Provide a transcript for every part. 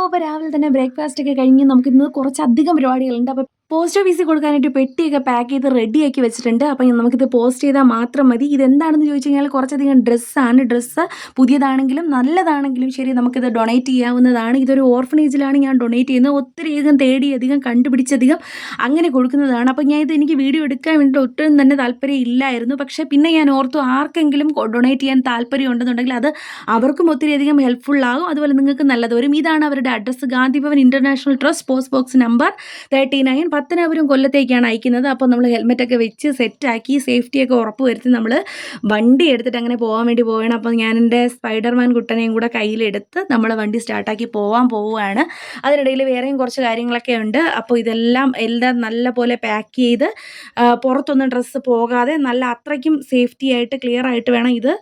അപ്പോൾ രാവിലെ തന്നെ ബ്രേക്ക്ഫാസ്റ്റ് ഒക്കെ കഴിഞ്ഞ് നമുക്കിന്ന് കുറച്ചധികം പരിപാടികളുണ്ട്. അപ്പോൾ പോസ്റ്റ് ഓഫീസിൽ കൊടുക്കാനായിട്ട് പെട്ടിയൊക്കെ പാക്ക് ചെയ്ത് റെഡിയാക്കി വെച്ചിട്ടുണ്ട്. അപ്പം നമുക്കിത് പോസ്റ്റ് ചെയ്താൽ മാത്രം മതി. ഇതെന്താണെന്ന് ചോദിച്ചു കഴിഞ്ഞാൽ കുറച്ചധികം ഡ്രസ്സാണ്. ഡ്രസ്സ് പുതിയതാണെങ്കിലും നല്ലതാണെങ്കിലും ശരി നമുക്കിത് ഡൊണേറ്റ് ചെയ്യാവുന്നതാണ്. ഇതൊരു ഓർഫനേജിലാണ് ഞാൻ ഡൊണേറ്റ് ചെയ്യുന്നത്. ഒത്തിരിയധികം തേടിയധികം കണ്ടുപിടിച്ചധികം അങ്ങനെ കൊടുക്കുന്നതാണ്. അപ്പം എനിക്ക് വീഡിയോ എടുക്കാൻ വേണ്ടിയിട്ട് ഒട്ടും തന്നെ താല്പര്യം ഇല്ലായിരുന്നു. പക്ഷേ പിന്നെ ഞാൻ ഓർത്തു ആർക്കെങ്കിലും ഡൊണേറ്റ് ചെയ്യാൻ താല്പര്യം ഉണ്ടെന്നുണ്ടെങ്കിൽ അത് അവർക്കും ഒത്തിരിയധികം ഹെൽപ്ഫുള്ളാകും. അതുപോലെ നിങ്ങൾക്ക് നല്ലത് വരും. ഇതാണ് അവരുടെ address: Gandhibhavan international trust, post box number 39, Pathanapuram, കൊല്ലത്തേക്കാണ് അയക്കുന്നത്. അപ്പോൾ നമ്മൾ ഹെൽമെറ്റൊക്കെ വെച്ച് സെറ്റാക്കി സേഫ്റ്റിയൊക്കെ ഉറപ്പ് വരുത്തി നമ്മൾ വണ്ടി എടുത്തിട്ട് അങ്ങനെ പോകാൻ വേണ്ടി പോവുകയാണ്. അപ്പോൾ ഞാൻ എൻ്റെ സ്പൈഡർമാൻ കുട്ടനെയും കൂടെ കയ്യിലെടുത്ത് നമ്മൾ വണ്ടി സ്റ്റാർട്ടാക്കി പോവുകയാണ്. അതിനിടയിൽ വേറെയും കുറച്ച് കാര്യങ്ങളൊക്കെ ഉണ്ട്. അപ്പോൾ എല്ലാം നല്ല പോലെ പാക്ക് ചെയ്ത് പുറത്തൊന്നും ഡ്രസ്സ് പോകാതെ നല്ല അത്രയ്ക്കും സേഫ്റ്റി ആയിട്ട് ക്ലിയർ ആയിട്ട് വേണം ഇത്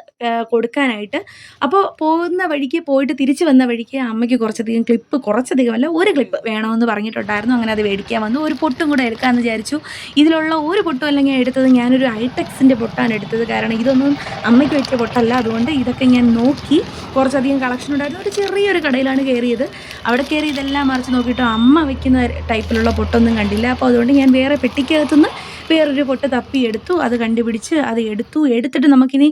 കൊടുക്കാനായിട്ട്. അപ്പോൾ പോകുന്ന വഴിക്ക് പോയിട്ട് തിരിച്ച് വന്ന വഴിക്ക് അമ്മയ്ക്ക് കുറച്ചധികമല്ല, ഒരു ക്ലിപ്പ് വേണമെന്ന് പറഞ്ഞിട്ടുണ്ടായിരുന്നു. അങ്ങനെ അത് മേടിക്കാൻ വന്നു. ഒരു പൊട്ടും കൂടെ എടുക്കാമെന്ന് വിചാരിച്ചു. ഇതിലുള്ള ഒരു പൊട്ടും അല്ലെങ്കിൽ എടുത്തത് ഞാനൊരു ഐടെക്സിൻ്റെ പൊട്ടാണ് എടുത്തത്. കാരണം ഇതൊന്നും അമ്മയ്ക്ക് വെച്ച പൊട്ടല്ല. അതുകൊണ്ട് ഇതൊക്കെ ഞാൻ നോക്കി കുറച്ചധികം കളക്ഷൻ ഉണ്ടായിരുന്നു. ഒരു ചെറിയൊരു കടയിലാണ് കയറിയത്. അവിടെ കയറി ഇതെല്ലാം മറിച്ച് നോക്കിയിട്ട് അമ്മ വയ്ക്കുന്ന ടൈപ്പിലുള്ള പൊട്ടൊന്നും കണ്ടില്ല. അപ്പോൾ അതുകൊണ്ട് ഞാൻ വേറെ പെട്ടിക്കകത്തുനിന്ന് വേറൊരു പൊട്ട് തപ്പിയെടുത്തു. അത് കണ്ടുപിടിച്ച് അത് എടുത്തിട്ട് നമുക്കിനി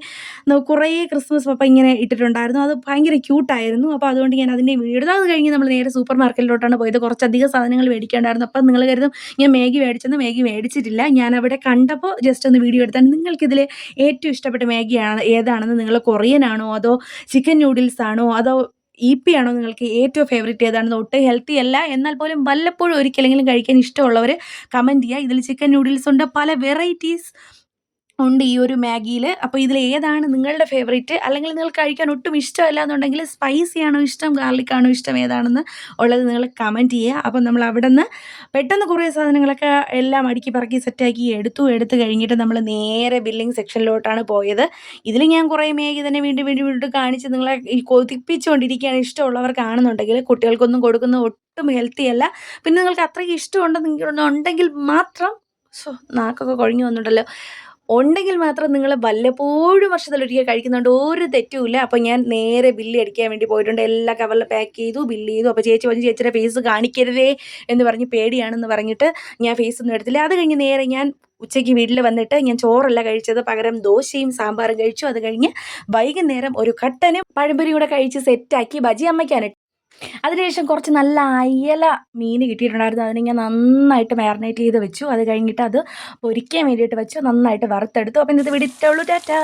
കുറേ ക്രിസ്മസ് പപ്പ ഇങ്ങനെ ഇട്ടിട്ടുണ്ടായിരുന്നു. അത് ഭയങ്കര ക്യൂട്ടായിരുന്നു. അപ്പോൾ അതുകൊണ്ട് ഞാൻ അതിൻ്റെ വീഡിയോ എടുത്തു. അത് കഴിഞ്ഞ് നമ്മൾ നേരെ സൂപ്പർ മാർക്കറ്റിലോട്ടാണ് പോയത്. കുറച്ചധികം സാധനങ്ങൾ മേടിക്കേണ്ടായിരുന്നു. അപ്പം നിങ്ങൾ കരുതും ഞാൻ മാഗി മേടിച്ചിട്ടില്ല. ഞാൻ അവിടെ കണ്ടപ്പോൾ ജസ്റ്റ് ഒന്ന് വീഡിയോ എടുത്താണ്. നിങ്ങൾക്കിതിൽ ഏറ്റവും ഇഷ്ടപ്പെട്ട ഏതാണെന്ന്? നിങ്ങൾ കൊറിയൻ ആണോ, അതോ ചിക്കൻ നൂഡിൽസ് ആണോ, അതോ ഇപി ആണോ? നിങ്ങൾക്ക് ഏറ്റവും ഫേവറേറ്റ് ഏതാണെന്ന്? ഒട്ടും ഹെൽത്തി അല്ല, എന്നാൽ പോലും വല്ലപ്പോഴും ഒരിക്കലെങ്കിലും കഴിക്കാൻ ഇഷ്ടമുള്ളവർ കമൻറ്റ് ചെയ്യുക. ഇതിൽ ചിക്കൻ നൂഡിൽസ് ഉണ്ട്, പല വെറൈറ്റീസ് ഉണ്ട് ഈ ഒരു മാഗിയിൽ. അപ്പോൾ ഇതിൽ ഏതാണ് നിങ്ങളുടെ ഫേവറേറ്റ്? അല്ലെങ്കിൽ നിങ്ങൾക്ക് കഴിക്കാൻ ഒട്ടും ഇഷ്ടമല്ല എന്നുണ്ടെങ്കിൽ സ്പൈസി ആണോ ഇഷ്ടം, ഗാർലിക് ആണോ ഇഷ്ടം, ഏതാണെന്ന് ഉള്ളത് നിങ്ങൾ കമൻറ്റ് ചെയ്യുക. അപ്പം നമ്മൾ അവിടെ നിന്ന് പെട്ടെന്ന് കുറേ സാധനങ്ങളൊക്കെ എല്ലാം അടുക്കി പറക്കി സെറ്റാക്കി എടുത്ത് കഴിഞ്ഞിട്ട് നമ്മൾ നേരെ ബില്ലിംഗ് സെക്ഷനിലോട്ടാണ് പോയത്. ഇതിൽ ഞാൻ കുറേ മാഗി തന്നെ വീണ്ടും കാണിച്ച് നിങ്ങളെ കൊതിപ്പിച്ചുകൊണ്ടിരിക്കുകയാണ്. ഇഷ്ടമുള്ളവർ കാണുന്നുണ്ടെങ്കിൽ. കുട്ടികൾക്കൊന്നും കൊടുക്കുന്നത് ഒട്ടും ഹെൽത്തി അല്ല. പിന്നെ നിങ്ങൾക്ക് അത്രയ്ക്ക് ഇഷ്ടമുണ്ടെങ്കിൽ മാത്രം നാക്കൊക്കെ കുഴഞ്ഞു വന്നിട്ടുണ്ടല്ലോ, ഉണ്ടെങ്കിൽ മാത്രം നിങ്ങൾ വല്ലപ്പോഴും വർഷത്തിലൊരിക്കൽ കഴിക്കുന്നുണ്ട്, ഒരു തെറ്റുമില്ല. അപ്പോൾ ഞാൻ നേരെ ബില്ല് അടിക്കാൻ വേണ്ടി പോയിട്ടുണ്ട്. എല്ലാ കവറിൽ പാക്ക് ചെയ്തു, ബില്ല് ചെയ്തു. അപ്പോൾ ചേച്ചി പറഞ്ഞു ചേച്ചിയുടെ ഫേസ് കാണിക്കരുതേ എന്ന് പറഞ്ഞ്, പേടിയാണെന്ന് പറഞ്ഞിട്ട് ഞാൻ ഫേസൊന്നും എടുത്തില്ല. അത് കഴിഞ്ഞ് നേരെ ഞാൻ ഉച്ചയ്ക്ക് വീട്ടിൽ വന്നിട്ട് ഞാൻ ചോറല്ല കഴിച്ചത്, പകരം ദോശയും സാമ്പാറും കഴിച്ചു. അത് കഴിഞ്ഞ് വൈകുന്നേരം ഒരു കട്ടനും പഴംപൊരി കൂടെ കഴിച്ച് സെറ്റാക്കി ബജി അമ്മയ്ക്കാണ്. അതിനുശേഷം കുറച്ച് നല്ല അയല മീൻ കിട്ടിയിട്ടുണ്ടായിരുന്നു. അതിനെ ഞാൻ നന്നായിട്ട് മാരിനേറ്റ് ചെയ്ത് വെച്ചു. അത് കഴിഞ്ഞിട്ട് അത് പൊരിക്കാൻ വേണ്ടിയിട്ട് വെച്ചു, നന്നായിട്ട് വറുത്തെടുത്തു. അപ്പോൾ ഇന്നത്തെ വീഡിയോ ഇത്രയേ ഉള്ളൂ. ടാറ്റാ.